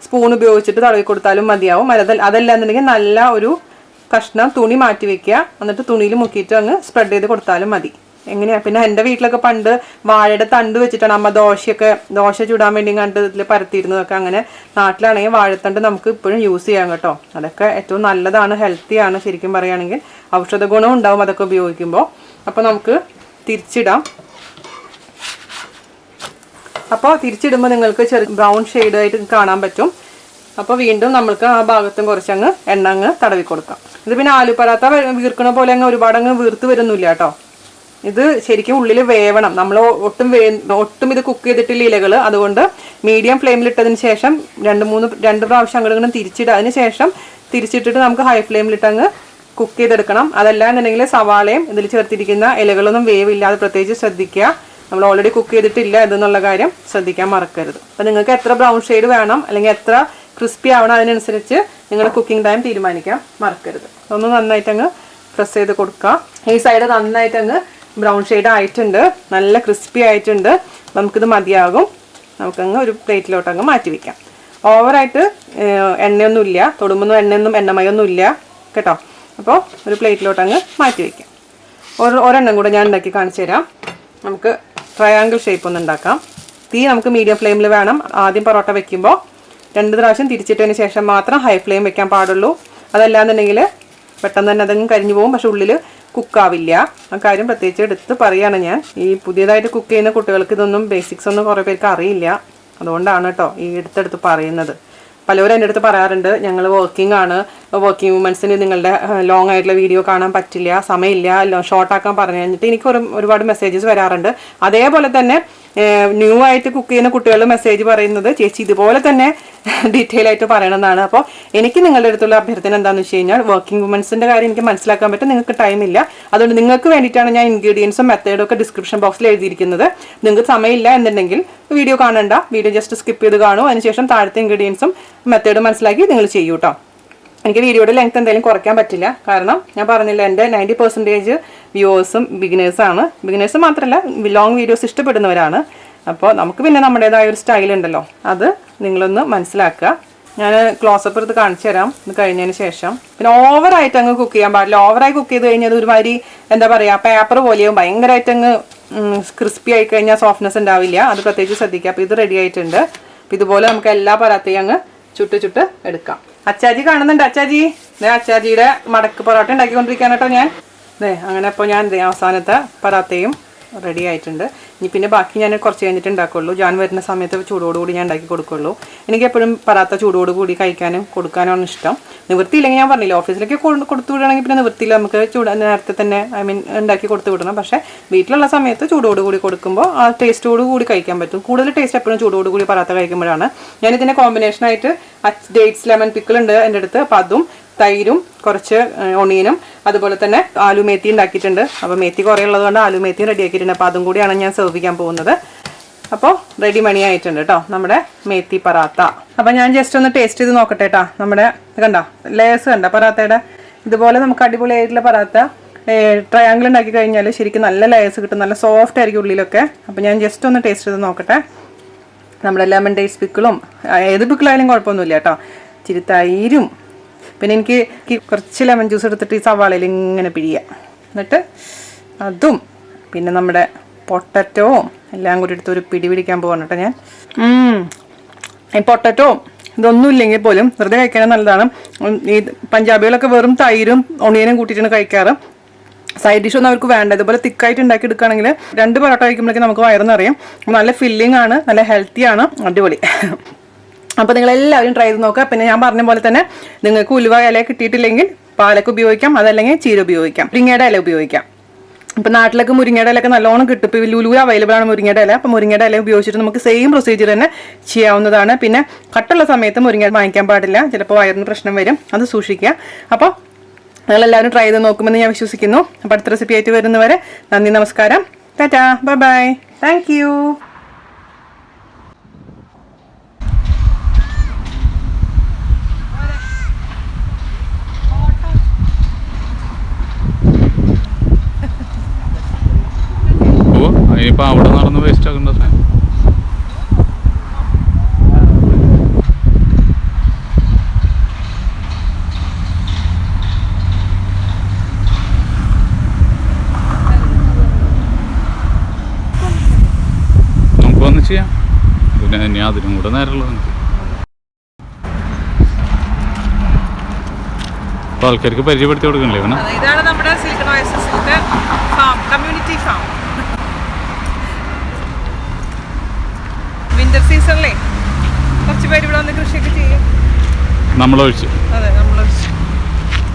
സ്പൂൺ ഉപയോഗിച്ചിട്ട് തടവി കൊടുത്താലും മതിയാവും. അതല്ല എന്നുണ്ടെങ്കിൽ നല്ല ഒരു കഷ്ണം തുണി മാറ്റി വെക്കുക. എന്നിട്ട് തുണിയിൽ മുക്കിയിട്ട് അങ്ങ് സ്പ്രെഡ് ചെയ്ത് കൊടുത്താലും മതി. എങ്ങനെയാണ് പിന്നെ എൻ്റെ വീട്ടിലൊക്കെ പണ്ട് വാഴയുടെ തണ്ട് വെച്ചിട്ടാണ് അമ്മ ദോശ ചുടാൻ വേണ്ടി കണ്ട് ഇതിൽ പരത്തിയിരുന്നതൊക്കെ. അങ്ങനെ നാട്ടിലാണെങ്കിൽ വാഴത്തണ്ട് നമുക്ക് ഇപ്പോഴും യൂസ് ചെയ്യാം കേട്ടോ. അതൊക്കെ ഏറ്റവും നല്ലതാണ്, ഹെൽത്തിയാണ്. ശരിക്കും പറയുകയാണെങ്കിൽ ഔഷധ ഗുണം ഉണ്ടാവും അതൊക്കെ ഉപയോഗിക്കുമ്പോൾ. അപ്പോൾ നമുക്ക് തിരിച്ചിടാം. അപ്പോൾ തിരിച്ചിടുമ്പോൾ നിങ്ങൾക്ക് ബ്രൗൺ ഷെയ്ഡായിട്ട് കാണാൻ പറ്റും. അപ്പോൾ വീണ്ടും നമ്മൾക്ക് ആ ഭാഗത്തും കുറച്ചങ്ങ് എണ്ണ അങ്ങ് തടവി കൊടുക്കാം. ഇത് പിന്നെ ആലു പറാത്ത വീർക്കണ പോലെ അങ്ങ് ഒരുപാട് അങ്ങ് വീർത്ത് വരുന്നില്ല കേട്ടോ. ഇത് ശരിക്കും ഉള്ളിൽ വേവണം. നമ്മൾ ഒട്ടും ഇത് കുക്ക് ചെയ്തിട്ടില്ല ഇലകൾ. അതുകൊണ്ട് മീഡിയം ഫ്ലെയിമിലിട്ടതിന് ശേഷം രണ്ട് പ്രാവശ്യം അങ്ങോട്ട് തിരിച്ചിടുക. അതിന് ശേഷം തിരിച്ചിട്ടിട്ട് നമുക്ക് ഹൈ ഫ്ലെയിമിലിട്ട് അങ്ങ് കുക്ക് ചെയ്തെടുക്കണം. അതല്ല എന്നുണ്ടെങ്കിൽ സവാളയും ഇതിൽ ചേർത്തിരിക്കുന്ന ഇലകളൊന്നും വേവില്ലാതെ പ്രത്യേകിച്ച് ശ്രദ്ധിക്കുക. നമ്മൾ ഓൾറെഡി കുക്ക് ചെയ്തിട്ടില്ല ഇതെന്നുള്ള കാര്യം ശ്രദ്ധിക്കാൻ മറക്കരുത്. അപ്പം നിങ്ങൾക്ക് എത്ര ബ്രൗൺ ഷെയ്ഡ് വേണം അല്ലെങ്കിൽ എത്ര ക്രിസ്പി ആവണം അതിനനുസരിച്ച് നിങ്ങളുടെ കുക്കിംഗ് ടൈം തീരുമാനിക്കാൻ മറക്കരുത്. ഒന്ന് നന്നായിട്ട് അങ്ങ് പ്രസ് ചെയ്ത് കൊടുക്കുക. ഈ സൈഡ് നന്നായിട്ട് അങ്ങ് ബ്രൗൺ ഷെയ്ഡ് ആയിട്ടുണ്ട്, നല്ല ക്രിസ്പി ആയിട്ടുണ്ട്. നമുക്കിത് മതിയാകും. നമുക്കങ്ങ് ഒരു പ്ലേറ്റിലോട്ട് അങ്ങ് മാറ്റി വയ്ക്കാം. ഓവറായിട്ട് എണ്ണയൊന്നും ഇല്ല, തൊടുമ്പൊന്നും എണ്ണമയൊന്നും ഇല്ല കേട്ടോ. അപ്പോൾ ഒരു പ്ലേറ്റിലോട്ട് അങ്ങ് മാറ്റി വയ്ക്കാം. ഒരെണ്ണം കൂടെ ഞാൻ ഉണ്ടാക്കി കാണിച്ചു തരാം. നമുക്ക് ട്രയാങ്കിൾ ഷേപ്പ് ഒന്ന് ഉണ്ടാക്കാം. തീ നമുക്ക് മീഡിയം ഫ്ലെയിമിൽ വേണം. ആദ്യം പൊറോട്ട വെക്കുമ്പോൾ 2 പ്രാവശ്യം തിരിച്ചിട്ടതിന് ശേഷം മാത്രം ഹൈ ഫ്ലെയിം വെക്കാൻ പാടുള്ളൂ. അതല്ലാന്നുണ്ടെങ്കിൽ പെട്ടെന്ന് തന്നെ അതങ്ങ് കരിഞ്ഞു പോകും, പക്ഷെ ഉള്ളിൽ കുക്കാവില്ല. ആ കാര്യം പ്രത്യേകിച്ച് എടുത്ത് പറയുകയാണ് ഞാൻ. ഈ പുതിയതായിട്ട് കുക്ക് ചെയ്യുന്ന കുട്ടികൾക്ക് ഇതൊന്നും ബേസിക്സ് ഒന്നും കുറേ പേർക്ക് അറിയില്ല. അതുകൊണ്ടാണ് കേട്ടോ ഈ എടുത്തെടുത്ത് പറയുന്നത്. പലരും എൻ്റെ അടുത്ത് പറയാറുണ്ട്, ഞങ്ങൾ വർക്കിംഗ് ആണ്, വർക്കിംഗ് വുമൻസിന് നിങ്ങളുടെ ലോങ് ആയിട്ടുള്ള വീഡിയോ കാണാൻ പറ്റില്ല, സമയമില്ല, ഷോർട്ടാക്കാൻ പറഞ്ഞു കഴിഞ്ഞിട്ട് എനിക്ക് ഒരുപാട് മെസ്സേജസ് വരാറുണ്ട്. അതേപോലെ തന്നെ ന്യൂ ആയിട്ട് കുക്ക് ചെയ്യുന്ന കുട്ടികൾ മെസ്സേജ് പറയുന്നത് ചേച്ചി ഇതുപോലെ തന്നെ ഡീറ്റെയിൽ ആയിട്ട് പറയണമെന്നാണ്. അപ്പോൾ എനിക്ക് നിങ്ങളുടെ അടുത്തുള്ള അഭ്യർത്ഥന എന്താണെന്ന് വെച്ച് കഴിഞ്ഞാൽ വർക്കിംഗ് വുമൻസിൻ്റെ കാര്യം എനിക്ക് മനസ്സിലാക്കാൻ പറ്റും, നിങ്ങൾക്ക് ടൈമില്ല. അതുകൊണ്ട് നിങ്ങൾക്ക് വേണ്ടിയിട്ടാണ് ഞാൻ ഇൻഗ്രീഡിയൻസും മെത്തേഡും ഒക്കെ ഡിസ്ക്രിപ്ഷൻ ബോക്സിൽ എഴുതിയിരിക്കുന്നത്. നിങ്ങൾക്ക് സമയമില്ല എന്നുണ്ടെങ്കിൽ വീഡിയോ കാണണ്ട, വീഡിയോ ജസ്റ്റ് സ്കിപ്പ് ചെയ്ത് കാണും. അതിനുശേഷം താഴത്തെ ഇൻഗ്രീഡിയൻസും മെത്തേഡും മനസ്സിലാക്കി നിങ്ങൾ ചെയ്യൂ കേട്ടോ. എനിക്ക് വീഡിയോയുടെ ലെങ്ത് എന്തെങ്കിലും കുറയ്ക്കാൻ പറ്റില്ല. കാരണം ഞാൻ പറഞ്ഞില്ല, എൻ്റെ 90% വ്യൂവേഴ്സും ബിഗിനേഴ്സാണ്. ബിഗിനേഴ്സ് മാത്രമല്ല, ലോങ് വീഡിയോസ് ഇഷ്ടപ്പെടുന്നവരാണ്. അപ്പോൾ നമുക്ക് പിന്നെ നമ്മുടേതായ ഒരു സ്റ്റൈൽ ഉണ്ടല്ലോ, അത് നിങ്ങളൊന്ന് മനസ്സിലാക്കുക. ഞാൻ ക്ലോസപ്പ് എടുത്ത് കാണിച്ചു തരാം ഇത് കഴിഞ്ഞതിന് ശേഷം. പിന്നെ ഓവറായിട്ട് അങ്ങ് കുക്ക് ചെയ്യാൻ പാടില്ല. ഓവറായി കുക്ക് ചെയ്ത് കഴിഞ്ഞാൽ ഒരുമാതിരി എന്താ പറയുക, പേപ്പർ പോലെയും ഭയങ്കരമായിട്ട് അങ്ങ് ക്രിസ്പി ആയി കഴിഞ്ഞാൽ സോഫ്റ്റ്നെസ് ഉണ്ടാവില്ല. അത് പ്രത്യേകിച്ച് ശ്രദ്ധിക്കുക. അപ്പോൾ ഇത് റെഡി ആയിട്ടുണ്ട്. അപ്പോൾ ഇതുപോലെ നമുക്ക് എല്ലാ പരാത്തയും അങ്ങ് ചുട്ട് എടുക്കാം. അച്ചാജി കാണുന്നുണ്ട്. അച്ചാജിയുടെ മടക്ക് പൊറോട്ട ഉണ്ടാക്കിക്കൊണ്ടിരിക്കുകയാണ് കേട്ടോ ഞാൻ. അങ്ങനെ അപ്പോൾ ഞാൻ അവസാനത്തെ പരാത്തയും റെഡി ആയിട്ടുണ്ട്. ഇനി പിന്നെ ബാക്കി ഞാൻ കുറച്ച് കഴിഞ്ഞിട്ട് ഉണ്ടാക്കുള്ളൂ. ഞാൻ വരുന്ന സമയത്ത് ചൂടോടുകൂടി ഞാൻ ഉണ്ടാക്കി കൊടുക്കുള്ളൂ. എനിക്ക് എപ്പോഴും പരാത്ത ചൂടോടുകൂടി കഴിക്കാനും കൊടുക്കാനാണ് ഇഷ്ടം. നിവൃത്തിയില്ലെങ്കിൽ ഞാൻ പറഞ്ഞില്ല, ഓഫീസിലേക്ക് കൊടുത്തു വിടണമെങ്കിൽ പിന്നെ നിവൃത്തിയില്ല, നമുക്ക് നേരത്തെ തന്നെ ഉണ്ടാക്കി കൊടുത്തു വിടണം. പക്ഷേ വീട്ടിലുള്ള സമയത്ത് ചൂടോടുകൂടി കൊടുക്കുമ്പോൾ ആ ടേസ്റ്റോടുകൂടി കഴിക്കാൻ പറ്റും. കൂടുതൽ ടേസ്റ്റ് എപ്പോഴും ചൂടോടുകൂടി പരാത്ത കഴിക്കുമ്പോഴാണ്. ഞാനിതിൻ്റെ കോമ്പിനേഷനായിട്ട് ഡേറ്റ്സ് ലെമൺ പിക്കിൾ ഉണ്ട് എൻ്റെ അടുത്ത്. അപ്പോൾ അതും തൈരും കുറച്ച് ഒണിയനും അതുപോലെ തന്നെ ആലുമേത്തി ഉണ്ടാക്കിയിട്ടുണ്ട്. അപ്പോൾ മേത്തി കുറേ ഉള്ളതുകൊണ്ട് ആലുമേത്തിയും റെഡി ആക്കിയിട്ടുണ്ട്. അപ്പോൾ അതും കൂടിയാണ് ഞാൻ സെർവ് ചെയ്യാൻ പോകുന്നത്. അപ്പോൾ റെഡി മണിയായിട്ടുണ്ട് കേട്ടോ നമ്മുടെ മേത്തി പറാത്ത. അപ്പോൾ ഞാൻ ജസ്റ്റ് ഒന്ന് ടേസ്റ്റ് ചെയ്ത് നോക്കട്ടെ കേട്ടോ. നമ്മുടെ കണ്ട ലേസ് കണ്ട പറാത്തയുടെ ഇതുപോലെ നമുക്ക് അടിപൊളിയായിട്ടുള്ള പറാത്ത ട്രയാങ്കിൾ ഉണ്ടാക്കി കഴിഞ്ഞാൽ ശരിക്കും നല്ല ലേസ് കിട്ടും, നല്ല സോഫ്റ്റ് ആയിരിക്കും ഉള്ളിലൊക്കെ. അപ്പോൾ ഞാൻ ജസ്റ്റ് ഒന്ന് ടേസ്റ്റ് ചെയ്ത് നോക്കട്ടെ. നമ്മുടെ ലെമൺ ഡേറ്റ്സ് പിക്കിളും ഏത് പിക്കിളായാലും കുഴപ്പമൊന്നുമില്ല കേട്ടോ. ഇച്ചിരി തൈരും പിന്നെ എനിക്ക് കുറച്ച് ലെമൺ ജ്യൂസ് എടുത്തിട്ട് ഈ സവാളയിൽ ഇങ്ങനെ പിഴിയാം. എന്നിട്ട് അതും പിന്നെ നമ്മുടെ പൊട്ടറ്റോവും എല്ലാം കൂടി എടുത്ത് ഒരു പിടി പിടിക്കാൻ പോകണം കേട്ടോ ഞാൻ. ഈ പൊട്ടറ്റോ ഇതൊന്നും ഇല്ലെങ്കിൽ പോലും വെറുതെ കഴിക്കാൻ നല്ലതാണ്. ഈ പഞ്ചാബികളൊക്കെ വെറും തൈരും ഒണിയനും കൂട്ടിയിട്ടാണ് കഴിക്കാറ്. സൈഡ് ഡിഷ് ഒന്നും അവർക്ക് വേണ്ട. ഇതുപോലെ തിക്കായിട്ട് ഉണ്ടാക്കി എടുക്കുകയാണെങ്കിൽ 2 പൊറോട്ട കഴിക്കുമ്പോഴേക്കും നമുക്ക് വയറെന്നറിയാം. നല്ല ഫില്ലിംഗ് ആണ്, നല്ല ഹെൽത്തിയാണ്, അടിപൊളി. അപ്പോൾ നിങ്ങളെല്ലാവരും ട്രൈ ചെയ്ത് നോക്കുക. പിന്നെ ഞാൻ പറഞ്ഞ പോലെ തന്നെ നിങ്ങൾക്ക് ഉലുവ ഇല കിട്ടിയിട്ടില്ലെങ്കിൽ പാലക്ക് ഉപയോഗിക്കാം, അതല്ലെങ്കിൽ ചീര ഉപയോഗിക്കാം, മുരിങ്ങയുടെ ഇല ഉപയോഗിക്കാം. ഇപ്പോൾ നാട്ടിലൊക്കെ മുരിങ്ങയുടെ ഇലയൊക്കെ നല്ലോണം കിട്ടും. ഇപ്പോൾ ലുലു അവൈലബിൾ ആണ് മുരിങ്ങയുടെ ഇല. അപ്പോൾ മുരിങ്ങയുടെ ഇല ഉപയോഗിച്ചിട്ട് നമുക്ക് സെയിം പ്രൊസീജിയർ തന്നെ ചെയ്യാവുന്നതാണ്. പിന്നെ കട്ടുള്ള സമയത്ത് മുരിങ്ങ വാങ്ങിക്കാൻ പാടില്ല, ചിലപ്പോൾ വയറിന് പ്രശ്നം വരും, അത് സൂക്ഷിക്കുക. അപ്പോൾ നിങ്ങളെല്ലാവരും ട്രൈ ചെയ്ത് നോക്കുമെന്ന് ഞാൻ വിശ്വസിക്കുന്നു. അപ്പോൾ അടുത്ത റെസിപ്പി ആയിട്ട് വരുന്നവരെ നന്ദി, നമസ്കാരം, ടാറ്റാ, ബൈ, താങ്ക് യു. ഇനിയിപ്പോൾ അവിടെ നടന്ന് വേസ്റ്റ് ആക്കേണ്ട സാധനം. നമുക്കൊന്ന് ചെയ്യാം, പിന്നെ ഇനി അതിനും കൂടെ നേരമുള്ളത് നമുക്ക്. അപ്പോൾ ആൾക്കാർക്ക് പരിചയപ്പെടുത്തി കൊടുക്കണല്ലേ വേണം. ഇതാണ് നമ്മുടെ സിലിക്കൺ ഒയാസിസിന്റെ ഫാം, കമ്മ്യൂണിറ്റി ഫാം. വിന്റർ സീസണിലെ കുറച്ച് പേര് ഇവിടെ വന്ന് കൃഷിയൊക്കെ ചെയ്യും, നമ്മളൊഴിച്ച്. അതെ നമ്മളൊഴിച്ച്.